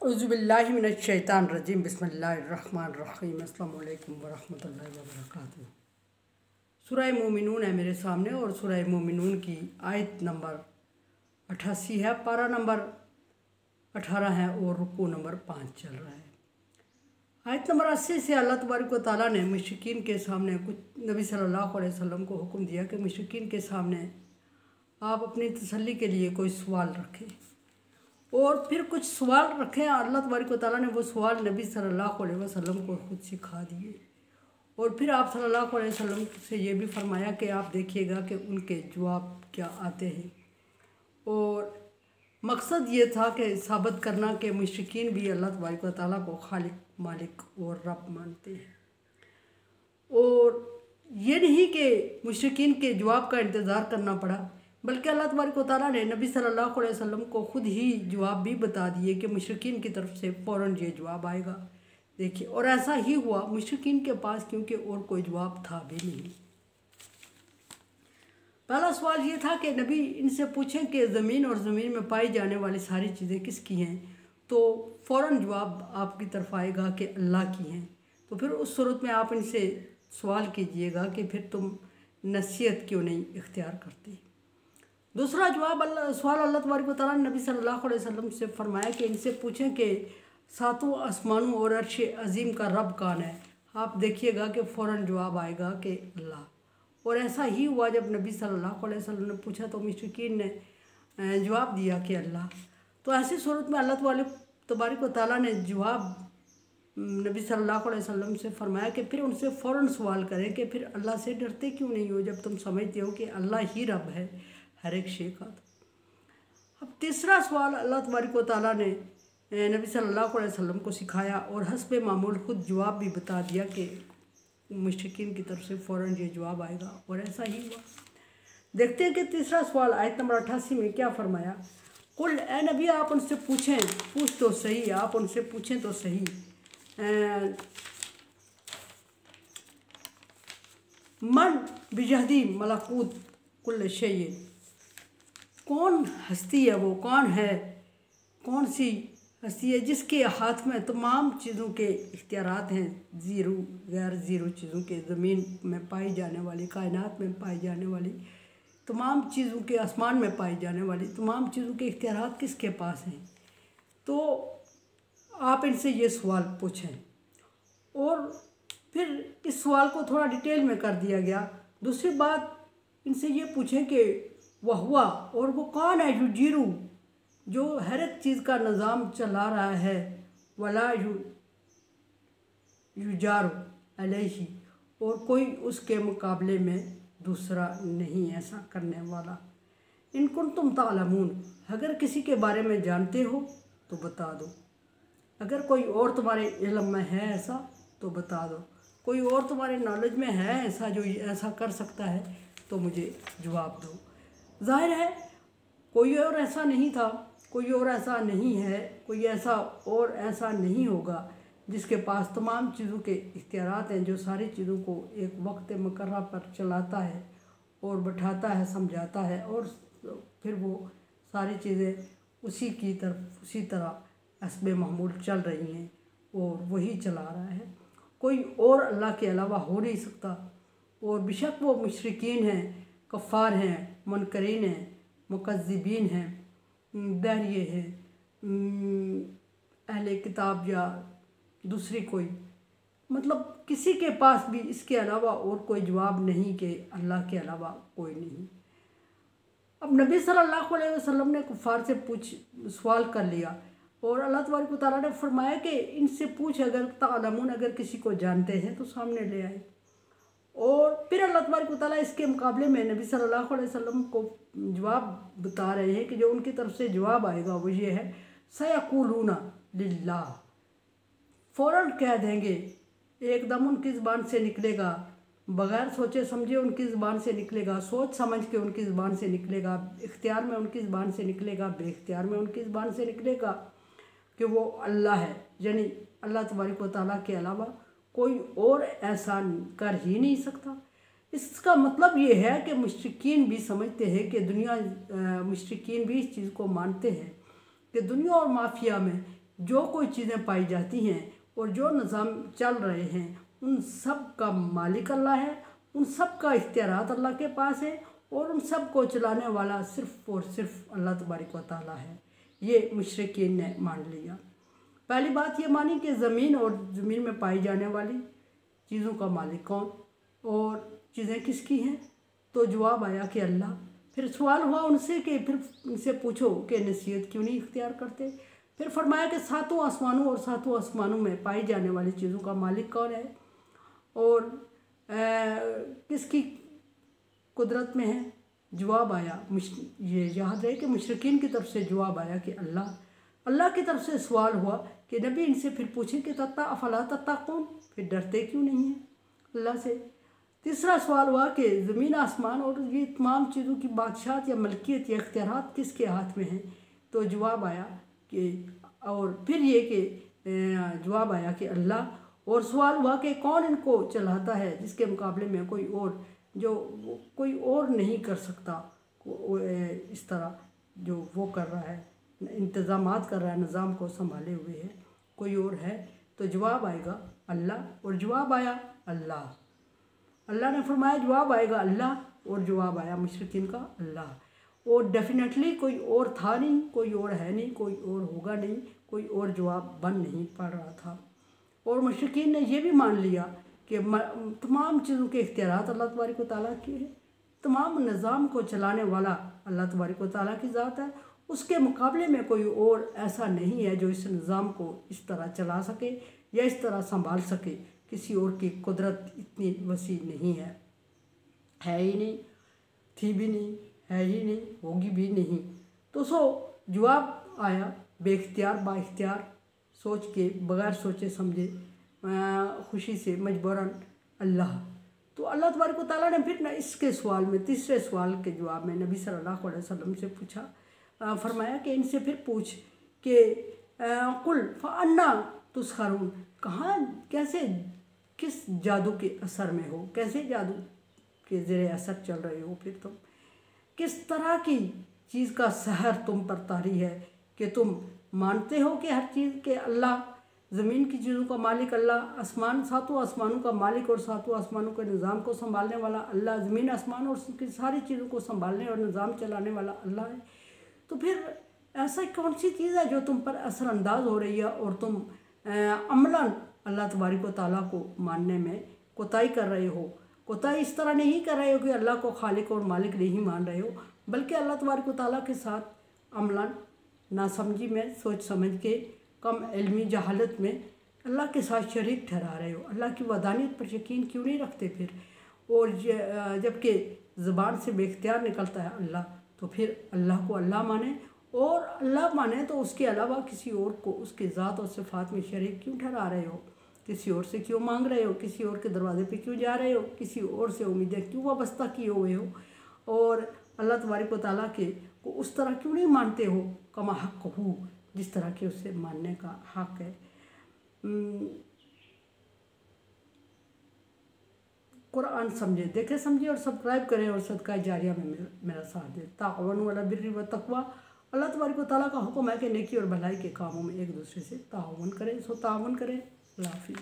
औज़ुबिल्लाहिमिनश्शैतानिर्रजीम बिस्मिल्लाहिर्रहमानिर्रहीम अस्सलामु अलैकुम वरहमतुल्लाहि वबरकातुहू। सूरह मोमिनून है मेरे सामने और सूरह मोमिनून की आयत नंबर 88 है, पारा नंबर 18 है और रुकू नंबर 5 चल रहा है। आयत नंबर 80 से अल्लाह तबारक व तआला ने मुशरिकीन के सामने कुछ नबी सल्लल्लाहु अलैहि वसल्लम को हुक्म दिया कि मुशरिकीन के सामने आप अपनी तसल्ली के लिए कोई सवाल रखें और फिर कुछ सवाल रखें। अल्लाह तबारक व तआला ने वो सवाल नबी सल्लल्लाहु अलैहि वसल्लम को खुद सिखा दिए और फिर आप सल्लल्लाहु अलैहि वसल्लम से ये भी फरमाया कि आप देखिएगा कि उनके जवाब क्या आते हैं। और मकसद ये था कि साबित करना कि मुशरिकीन भी अल्लाह तबारक व तआला को खालिक, मालिक और रब मानते हैं। और ये नहीं कि मुशरिकीन के जवाब का इंतज़ार करना पड़ा, बल्कि अल्लाह तबारक व तआला ने नबी सल्लल्लाहु अलैहि वसल्लम को खुद ही जवाब भी बता दिए कि मुशरिकीन की तरफ से फ़ौरन ये जवाब आएगा। देखिए, और ऐसा ही हुआ मुशरिकीन के पास, क्योंकि और कोई जवाब था भी नहीं। पहला सवाल ये था कि नबी इनसे पूछें कि ज़मीन और ज़मीन में पाई जाने वाली सारी चीज़ें किसकी हैं, तो फ़ौरन जवाब आपकी तरफ आएगा कि अल्लाह की हैं। तो फिर उस सूरत में आप इनसे सवाल कीजिएगा कि फिर तुम नसीहत क्यों नहीं इख्तियार करते। दूसरा सवाल अल्लाह तबारक व तआला ने नबी सल्लल्लाहु अलैहि वसल्लम से फरमाया कि इनसे पूछें कि सातों आसमानों और अर्श अज़ीम का रब कौन है। आप देखिएगा कि फ़ौरन जवाब आएगा कि अल्लाह। और ऐसा ही हुआ, जब नबी सल्लल्लाहु अलैहि वसल्लम ने पूछा तो मुशरिकीन ने जवाब दिया कि अल्लाह। तो ऐसी सूरत में अल्लाह तबारक व तआला ने जवाब नबी सल्लल्लाहु अलैहि वसल्लम से फरमाया कि फिर उनसे फ़ौरन सवाल करें कि फिर अल्लाह से डरते क्यों नहीं हो, जब तुम समझते हो कि अल्लाह ही रब है हर एक शे का। अब तीसरा सवाल अल्लाह तबारक व तआला ने नबी सल्लल्लाहु अलैहि वसल्लम को सिखाया और हस्बे मामूल खुद जवाब भी बता दिया कि मुशरिकीन की तरफ से फ़ौरन ये जवाब आएगा। और ऐसा ही हुआ। देखते हैं कि तीसरा सवाल आयत नंबर 88 में क्या फरमाया। कुल, ए नबी आप उनसे पूछ तो सही, आप उनसे पूछें तो सही, मन बिजहदी मलकूत कुल शै, कौन हस्ती है, वो कौन है, कौन सी हस्ती है जिसके हाथ में तमाम चीज़ों के इख्तियारात हैं, ज़ीरो गैर ज़ीरो चीज़ों के, ज़मीन में पाई जाने वाली, कायनात में पाई जाने वाली तमाम चीज़ों के, आसमान में पाई जाने वाली तमाम चीज़ों के इख्तियारात किसके पास हैं। तो आप इनसे ये सवाल पूछें। और फिर इस सवाल को थोड़ा डिटेल में कर दिया गया। दूसरी बात, इनसे ये पूछें कि वह हुआ, और वो कौन है, युजीरू, जो हर एक चीज़ का निज़ाम चला रहा है, वला युजारू अलैहि, और कोई उसके मुकाबले में दूसरा नहीं ऐसा करने वाला। इन कुंतुम तालमून, अगर किसी के बारे में जानते हो तो बता दो, अगर कोई और तुम्हारे इल्म में है ऐसा तो बता दो, कोई और तुम्हारे नॉलेज में है ऐसा जो ऐसा कर सकता है तो मुझे जवाब दो। ज़ाहिर है कोई और ऐसा नहीं था, कोई और ऐसा नहीं है, कोई ऐसा और ऐसा नहीं होगा जिसके पास तमाम चीज़ों के इख्तियारात हैं, जो सारी चीज़ों को एक वक्त मुकर्रर पर चलाता है और बैठाता है, समझाता है, और फिर वो सारी चीज़ें उसी तरह हस्बे मामूल चल रही हैं और वही चला रहा है। कोई और अल्लाह के अलावा हो नहीं सकता। और बेशक वो मुशरिकीन हैं, कफ़ार हैं, मुनकरीन हैं, मुकज़्ज़िबीन हैं, दहरिये हैं, अहले किताब या दूसरी कोई, मतलब किसी के पास भी इसके अलावा और कोई जवाब नहीं कि अल्लाह के अलावा कोई नहीं। अब नबी सल्लल्लाहु अलैहि वसल्लम ने कुफ़ार से सवाल कर लिया और अल्लाह तबारक व तआला ने फरमाया कि इनसे पूछ, अगर तालमून, अगर किसी को जानते हैं तो सामने ले आए। और फिर अल्लाह तबारक व तआला इसके मुकाबले में नबी सल्लल्लाहु अलैहि वसल्लम को जवाब बता रहे हैं कि जो उनकी तरफ से जवाब आएगा वो ये है, सयक़ूलूना लिल्लाह, फ़ौरन कह देंगे, एकदम उनकी ज़बान से निकलेगा, बग़ैर सोचे समझे उनकी ज़बान से निकलेगा, सोच समझ के उनकी ज़बान से निकलेगा, इख्तियार में उनकी ज़बान से निकलेगा, बेइख्तियार में उनकी ज़बान से निकलेगा कि वो अल्लाह है, यानी अल्लाह तबारक व तआला के अलावा कोई और ऐसा कर ही नहीं सकता। इसका मतलब ये है कि मुशरिकीन भी समझते हैं कि मुशरिकीन भी इस चीज़ को मानते हैं कि दुनिया और माफिया में जो कोई चीज़ें पाई जाती हैं और जो निज़ाम चल रहे हैं उन सब का मालिक अल्लाह है, उन सब का इख्तियारात अल्लाह के पास है और उन सब को चलाने वाला सिर्फ़ और सिर्फ अल्लाह तबारक व तआला है। ये मुशरिकीन ने मान लिया। पहली बात ये मानी कि ज़मीन और ज़मीन में पाई जाने वाली चीज़ों का मालिक कौन और चीज़ें किसकी हैं, तो जवाब आया कि अल्लाह। फिर सवाल हुआ उनसे कि फिर उनसे पूछो कि नसीहत क्यों नहीं इख्तियार करते। फिर फरमाया कि सातों आसमानों और सातों आसमानों में पाई जाने वाली चीज़ों का मालिक कौन है और किसकी कुदरत में है। जवाब आया, ये याद रहे कि मुशरिकीन की तरफ से जवाब आया कि अल्लाह। अल्लाह की तरफ से सवाल हुआ कि नबी इनसे फिर पूछें कि तत्ता अफला तत्ताकून, फिर डरते क्यों नहीं हैं अल्लाह से। तीसरा सवाल हुआ कि ज़मीन आसमान और ये तमाम चीज़ों की बादशाहत या मलकियत या इख्तियारात किसके हाथ में हैं, तो जवाब आया कि और फिर ये कि जवाब आया कि अल्लाह। और सवाल हुआ कि कौन इनको चलाता है जिसके मुकाबले में कोई और जो कोई और नहीं कर सकता इस तरह जो वो कर रहा है, इंतज़ामात कर रहा है, निज़ाम को संभाले हुए है, कोई और है, तो जवाब आएगा अल्लाह। और जवाब आया अल्लाह। अल्लाह ने फरमाया जवाब आएगा अल्लाह और जवाब आया मुशरिकीन का अल्लाह। और डेफिनेटली कोई और था नहीं, कोई और है नहीं, कोई और होगा नहीं, कोई और जवाब बन नहीं पा रहा था। और मुशरिकीन ने यह भी मान लिया कि तमाम चीज़ों के इख्तियारात अल्लाह तबारक व तआला के हैं, तमाम निज़ाम को चलाने वाला अल्लाह तबारक व तआला की ज़ात है, उसके मुकाबले में कोई और ऐसा नहीं है जो इस निज़ाम को इस तरह चला सके या इस तरह संभाल सके। किसी और की कुदरत इतनी वसी नहीं है ही नहीं, थी भी नहीं, है ही नहीं, होगी भी नहीं। तो जवाब आया बेख्तियार बाइख्तियार, सोच के बग़ैर सोचे समझे खुशी से मजबूरन अल्लाह। तो अल्लाह तबारक व तआला ने फिर ना इसके सवाल में तीसरे सवाल के जवाब में नबी सल्लल्लाहु अलैहि वसल्लम से पूछा, फरमाया कि इनसे फिर पूछ कि कुल फ़अन्ना तुस्खरून, कहाँ कैसे किस जादू के असर में हो, कैसे जादू के ज़ेरे असर चल रहे हो, फिर तुम किस तरह की चीज़ का सहर तुम पर तारी है कि तुम मानते हो कि हर चीज़ के अल्लाह, ज़मीन की चीज़ों का मालिक अल्लाह, आसमान सातों आसमानों का मालिक और सातों आसमानों के निज़ाम को संभालने वाला अल्लाह, ज़मीन आसमान और उसकी सारी चीज़ों को संभालने और निज़ाम चलाने वाला अल्लाह है। तो फिर ऐसा कौन सी चीज़ है जो तुम पर असरअंदाज हो रही है और तुम अमलन अल्लाह तबारक व तआला को मानने में कोताही कर रहे हो। कोताही इस तरह नहीं कर रहे हो कि अल्लाह को खालिक और मालिक नहीं मान रहे हो, बल्कि अल्लाह तबारक व तआला के साथ अमलन नासमझी में, सोच समझ के, कम इल्मी जहालत में अल्लाह के साथ शरीक ठहरा रहे हो। अल्लाह की वदानियत पर यकीन क्यों नहीं रखते फिर? और जबकि ज़बान से बेख्तियार निकलता है अल्लाह, तो फिर अल्लाह को अल्लाह माने और अल्लाह माने तो उसके अलावा किसी और को उसके ज़ात और सिफ़ात में शरीक क्यों ठहरा रहे हो? किसी और से क्यों मांग रहे हो? किसी और के दरवाजे पे क्यों जा रहे हो? किसी और से उम्मीदें क्यों वाबस्ता किए हुए हो? और अल्लाह तबारक व तआला के को उस तरह क्यों नहीं मानते हो कमा हक़ हो, जिस तरह के उसे मानने का हक़ है। कुरान समझे, देखे समझे और सब्सक्राइब करें और सदका जारिया में मेरा साथ दें। ताअवनु अला बिर्रि व तक़वा, अल्लाह तबारक व तआला का हुक्म है कि नेकी और भलाई के कामों में एक दूसरे से ताअवुन करें, ताअवुन करें। अल्लाह हाफ़िज़।